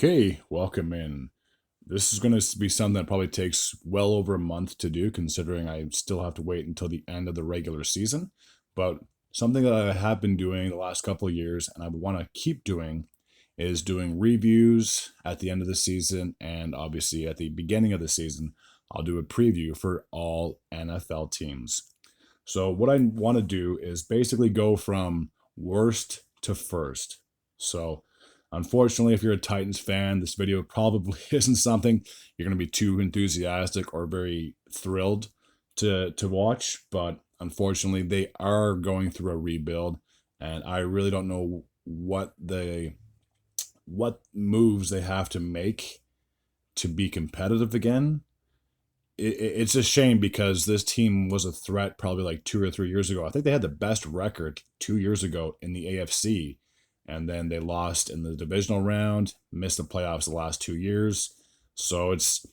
Okay, welcome in. This is going to be something that probably takes well over a month to do, considering I still have to wait until the end of the regular season. But something that I have been doing the last couple of years, and I want to keep doing, is doing reviews at the end of the season, and obviously at the beginning of the season, I'll do a preview for all NFL teams. So what I want to do is basically go from worst to first. So unfortunately, if you're a Titans fan, this video probably isn't something you're going to be too enthusiastic or very thrilled to watch, but unfortunately they are going through a rebuild, and I really don't know what moves they have to make to be competitive again. It's a shame because this team was a threat probably like 2 or 3 years ago. I think they had the best record 2 years ago in the AFC, and then they lost in the divisional round, missed the playoffs the last 2 years. So it's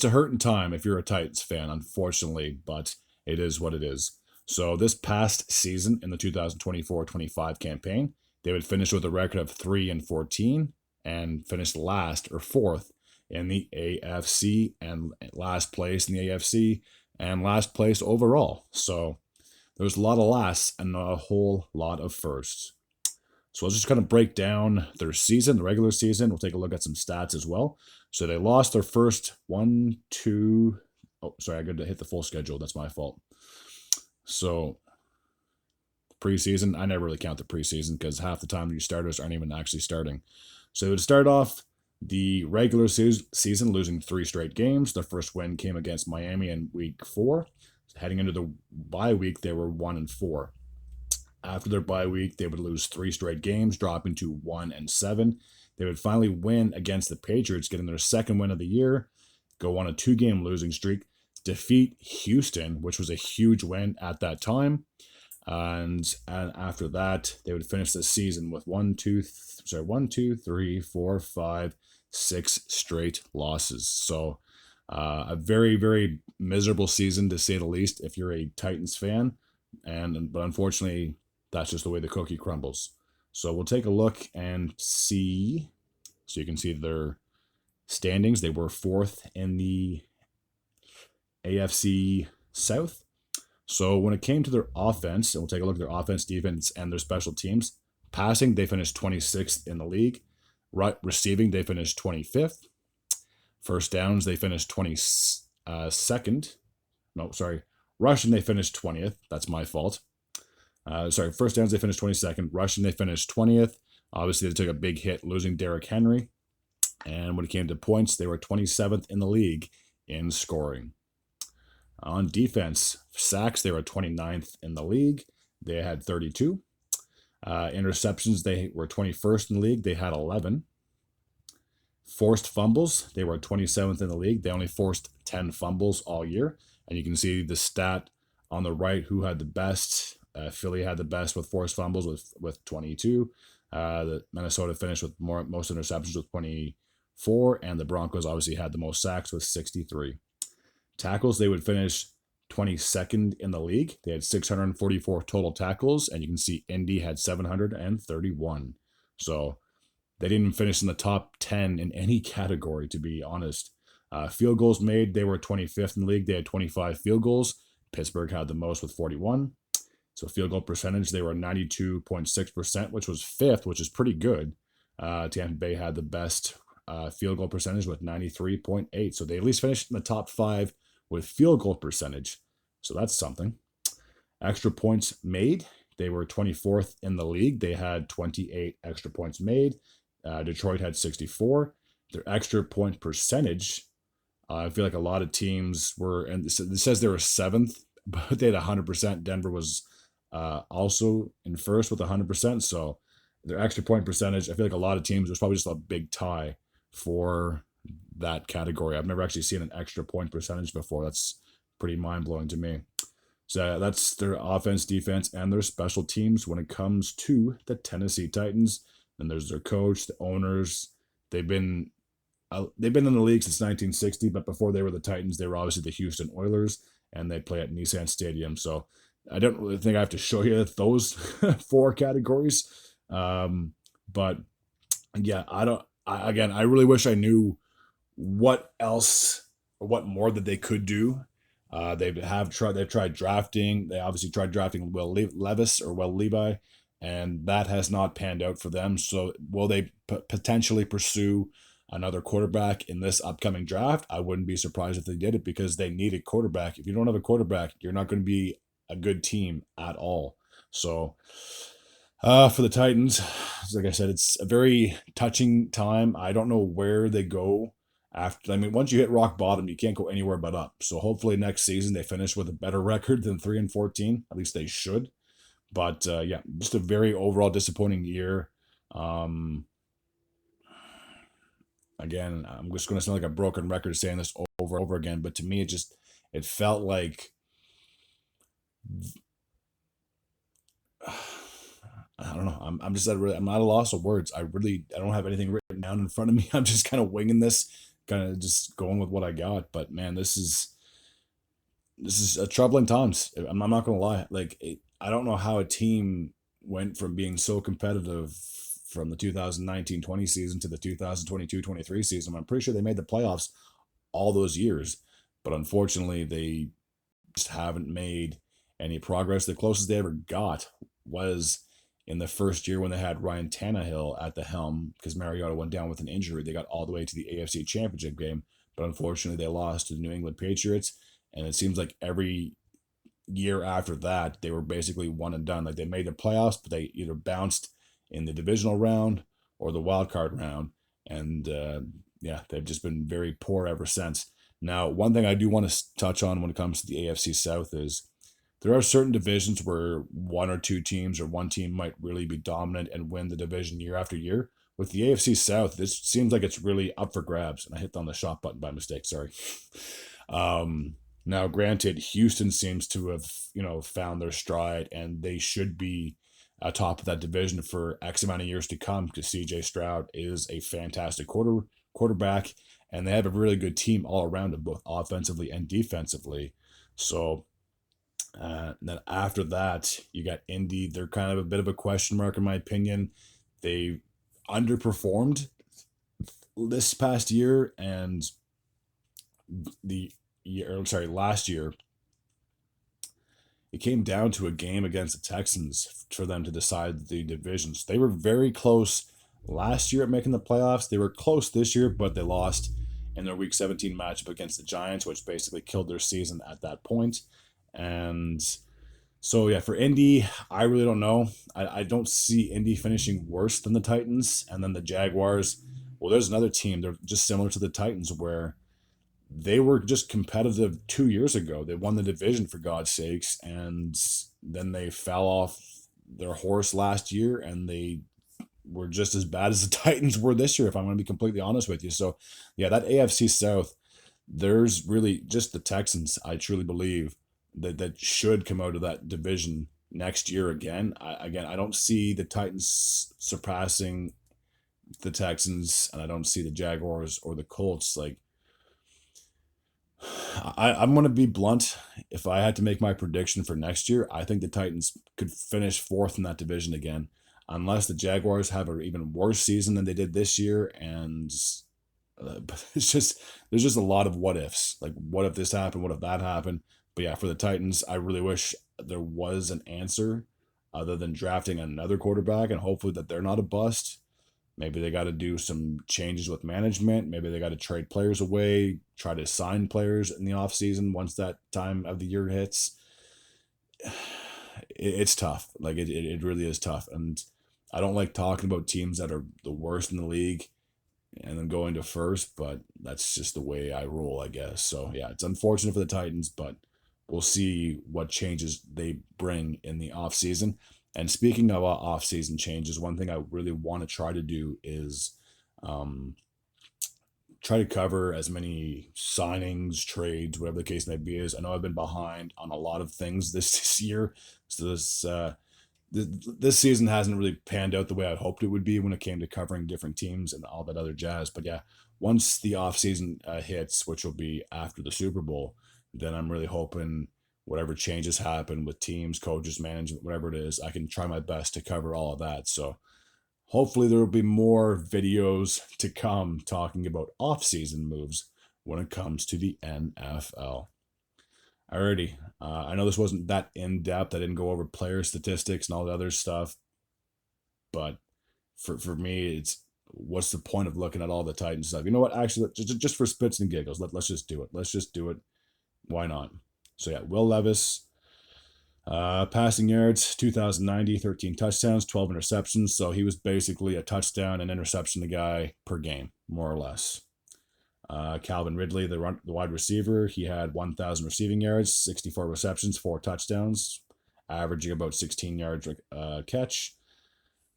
a hurting time if you're a Titans fan, unfortunately, but it is what it is. So this past season in the 2024-25 campaign, they would finish with a record of 3-14 and finish last or fourth in the AFC and last place in the AFC and last place overall. So there's a lot of lasts and a whole lot of firsts. So let's just kind of break down their season, the regular season. We'll take a look at some stats as well. So they lost their first one, two. Oh, sorry, I got to hit the full schedule. That's my fault. So preseason, I never really count the preseason because half the time your starters aren't even actually starting. So to start off the regular season, losing 3 straight games. Their first win came against Miami in week 4. Heading into the bye week, they were 1-4. After their bye week, they would lose 3 straight games, dropping to 1-7. They would finally win against the Patriots, getting their second win of the year, go on a 2-game losing streak, defeat Houston, which was a huge win at that time. And after that, they would finish the season with 6 straight losses. So a very, very miserable season to say the least if you're a Titans fan. But unfortunately, that's just the way the cookie crumbles. So we'll take a look and see. So you can see their standings. They were fourth in the AFC South. So when it came to their offense, and we'll take a look at their offense, defense, and their special teams. Passing, they finished 26th in the league. Receiving, they finished 25th. First downs, they finished 22nd. No, sorry. Rushing, they finished 20th. That's my fault. First downs, they finished 22nd. Rushing, they finished 20th. Obviously, they took a big hit losing Derrick Henry. And when it came to points, they were 27th in the league in scoring. On defense, sacks, they were 29th in the league. They had 32. Interceptions, they were 21st in the league. They had 11. Forced fumbles, they were 27th in the league. They only forced 10 fumbles all year. And you can see the stat on the right who had the best. Philly had the best with forced fumbles with 22. The Minnesota finished with most interceptions with 24. And the Broncos obviously had the most sacks with 63. Tackles, they would finish 22nd in the league. They had 644 total tackles, and you can see Indy had 731. So they didn't finish in the top 10 in any category, to be honest. Field goals made, they were 25th in the league. They had 25 field goals. Pittsburgh had the most with 41. So field goal percentage, they were 92.6%, which was 5th, which is pretty good. Tampa Bay had the best field goal percentage with 93.8. So they at least finished in the top 5 with field goal percentage. So that's something. Extra points made, they were 24th in the league. They had 28 extra points made. Detroit had 64. Their extra point percentage, I feel like a lot of teams were, and it says they were 7th, but they had 100%. Denver was also in first with 100%. So their extra point percentage, I feel like a lot of teams, there's probably just a big tie for that category. I've never actually seen an extra point percentage before. That's pretty mind-blowing to me. So that's their offense, defense, and their special teams when it comes to the Tennessee Titans. And there's their coach, the owners. They've been in the league since 1960, but before they were the Titans, they were obviously the Houston Oilers, and they play at Nissan Stadium. So I don't really think I have to show you those 4 categories. But yeah, I Again, I really wish I knew what else or what more that they could do. They've tried drafting. They obviously tried drafting Levis or Will Levi, and that has not panned out for them. So will they potentially pursue another quarterback in this upcoming draft? I wouldn't be surprised if they did it because they need a quarterback. If you don't have a quarterback, you're not going to be a good team at all. So for the Titans, like I said, it's a very touching time. I don't know where they go after. I mean, once you hit rock bottom, you can't go anywhere but up. So hopefully next season they finish with a better record than 3-14. At least they should. But yeah, just a very overall disappointing year. Um, Again, I'm just going to sound like a broken record saying this over and over again, but to me, it felt like I don't know. I'm just I'm not a loss of words. I don't have anything written down in front of me. I'm just kind of winging this, kind of just going with what I got. But man, this is a troubling times. I'm not gonna lie. I don't know how a team went from being so competitive from the 2019-20 season to the 2022-23 season. I'm pretty sure they made the playoffs all those years, but unfortunately, they just haven't made any progress. The closest they ever got was in the first year when they had Ryan Tannehill at the helm because Mariota went down with an injury. They got all the way to the AFC Championship game, but unfortunately, they lost to the New England Patriots. And it seems like every year after that, they were basically one and done. Like they made the playoffs, but they either bounced in the divisional round or the wild card round. And yeah, they've just been very poor ever since. Now, one thing I do want to touch on when it comes to the AFC South is there are certain divisions where one or two teams or one team might really be dominant and win the division year after year. With the AFC South, this seems like it's really up for grabs. And I hit on the shot button by mistake. Sorry. Now, granted, Houston seems to have, found their stride, and they should be atop of that division for X amount of years to come because C.J. Stroud is a fantastic quarterback, and they have a really good team all around them, both offensively and defensively. So then after that, you got Indy. They're kind of a bit of a question mark, in my opinion. They underperformed this past year, and last year, it came down to a game against the Texans for them to decide the divisions. They were very close last year at making the playoffs. They were close this year, but they lost in their Week 17 matchup against the Giants, which basically killed their season at that point. And so, yeah, for Indy, I really don't know. I don't see Indy finishing worse than the Titans. And then the Jaguars, well, there's another team. They're just similar to the Titans where they were just competitive 2 years ago. They won the division for God's sakes, and then they fell off their horse last year, and they were just as bad as the Titans were this year, if I'm going to be completely honest with you. So, yeah, that AFC South, there's really just the Texans, I truly believe, that should come out of that division next year again. I don't see the Titans surpassing the Texans, and I don't see the Jaguars or the Colts. I'm going to be blunt. If I had to make my prediction for next year, I think the Titans could finish fourth in that division again, unless the Jaguars have an even worse season than they did this year. And there's just a lot of what ifs. Like, what if this happened? What if that happened? But yeah, for the Titans, I really wish there was an answer other than drafting another quarterback and hopefully that they're not a bust. Maybe they got to do some changes with management. Maybe they got to trade players away, try to sign players in the offseason once that time of the year hits. It's tough. It really is tough. And I don't like talking about teams that are the worst in the league and then going to first, but that's just the way I roll, I guess. So, yeah, it's unfortunate for the Titans, but we'll see what changes they bring in the offseason. And speaking of off-season changes, one thing I really want to try to do is try to cover as many signings, trades, whatever the case may be. Is I know I've been behind on a lot of things this year. So this season hasn't really panned out the way I hoped it would be when it came to covering different teams and all that other jazz. But yeah, once the off-season hits, which will be after the Super Bowl, then I'm really hoping whatever changes happen with teams, coaches, management, whatever it is, I can try my best to cover all of that. So hopefully there will be more videos to come talking about off-season moves when it comes to the NFL. Alrighty, I know this wasn't that in-depth. I didn't go over player statistics and all the other stuff, but for me, it's what's the point of looking at all the Titans stuff? You know what? Actually, just for spits and giggles, let's just do it. Let's just do it. Why not? So yeah, Will Levis, passing yards, 2,090, 13 touchdowns, 12 interceptions. So he was basically a touchdown and interception guy per game, more or less. Calvin Ridley, the wide receiver, he had 1,000 receiving yards, 64 receptions, 4 touchdowns, averaging about 16 yards catch.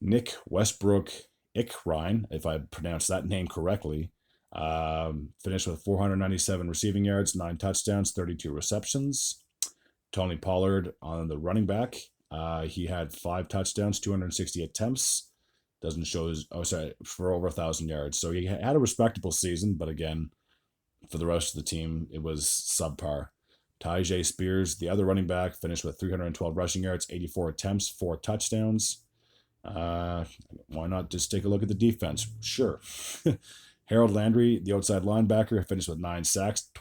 Nick Westbrook Ikrine, if I pronounced that name correctly, finished with 497 receiving yards, 9 touchdowns, 32 receptions. Tony Pollard on the running back, he had 5 touchdowns, 260 attempts. Doesn't show his, for over 1,000 yards. So he had a respectable season, but again, for the rest of the team, it was subpar. Tyjae Spears, the other running back, finished with 312 rushing yards, 84 attempts, 4 touchdowns. Why not just take a look at the defense? Sure. Harold Landry, the outside linebacker, finished with 9 sacks,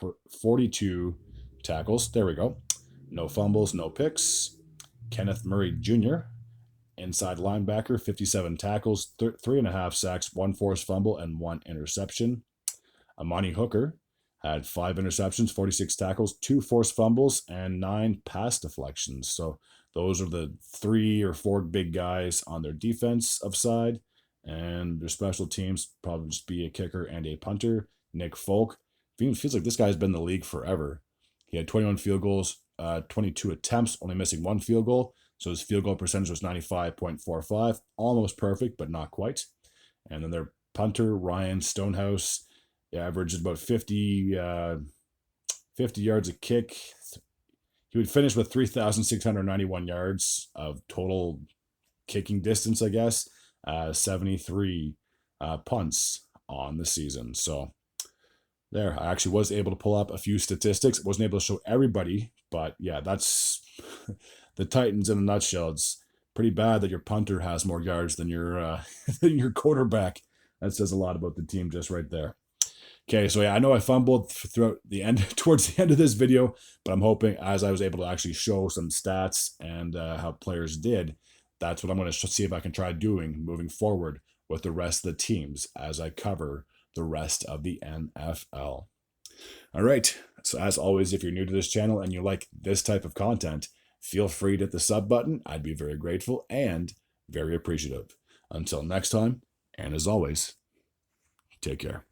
42 tackles. There we go. No fumbles, no picks. Kenneth Murray Jr., inside linebacker, 57 tackles, 3.5 sacks, 1 forced fumble, and 1 interception. Amani Hooker had 5 interceptions, 46 tackles, 2 forced fumbles, and 9 pass deflections. So those are the 3 or 4 big guys on their defensive side. And their special teams probably just be a kicker and a punter. Nick Folk, feels like this guy's been in the league forever. He had 21 field goals, 22 attempts, only missing 1 field goal. So his field goal percentage was 95.45, almost perfect, but not quite. And then their punter, Ryan Stonehouse, averaged about 50 yards a kick. He would finish with 3,691 yards of total kicking distance, I guess. 73 punts on the season. So there, I actually was able to pull up a few statistics. Wasn't able to show everybody, but yeah, that's the Titans in a nutshell. It's pretty bad that your punter has more yards than your than your quarterback. That says a lot about the team just right there. Okay, so yeah, I know I fumbled throughout the end, towards the end of this video, but I'm hoping as I was able to actually show some stats and how players did, that's what I'm going to see if I can try doing moving forward with the rest of the teams as I cover the rest of the NFL. All right, so as always, if you're new to this channel and you like this type of content, feel free to hit the sub button. I'd be very grateful and very appreciative. Until next time, and as always, take care.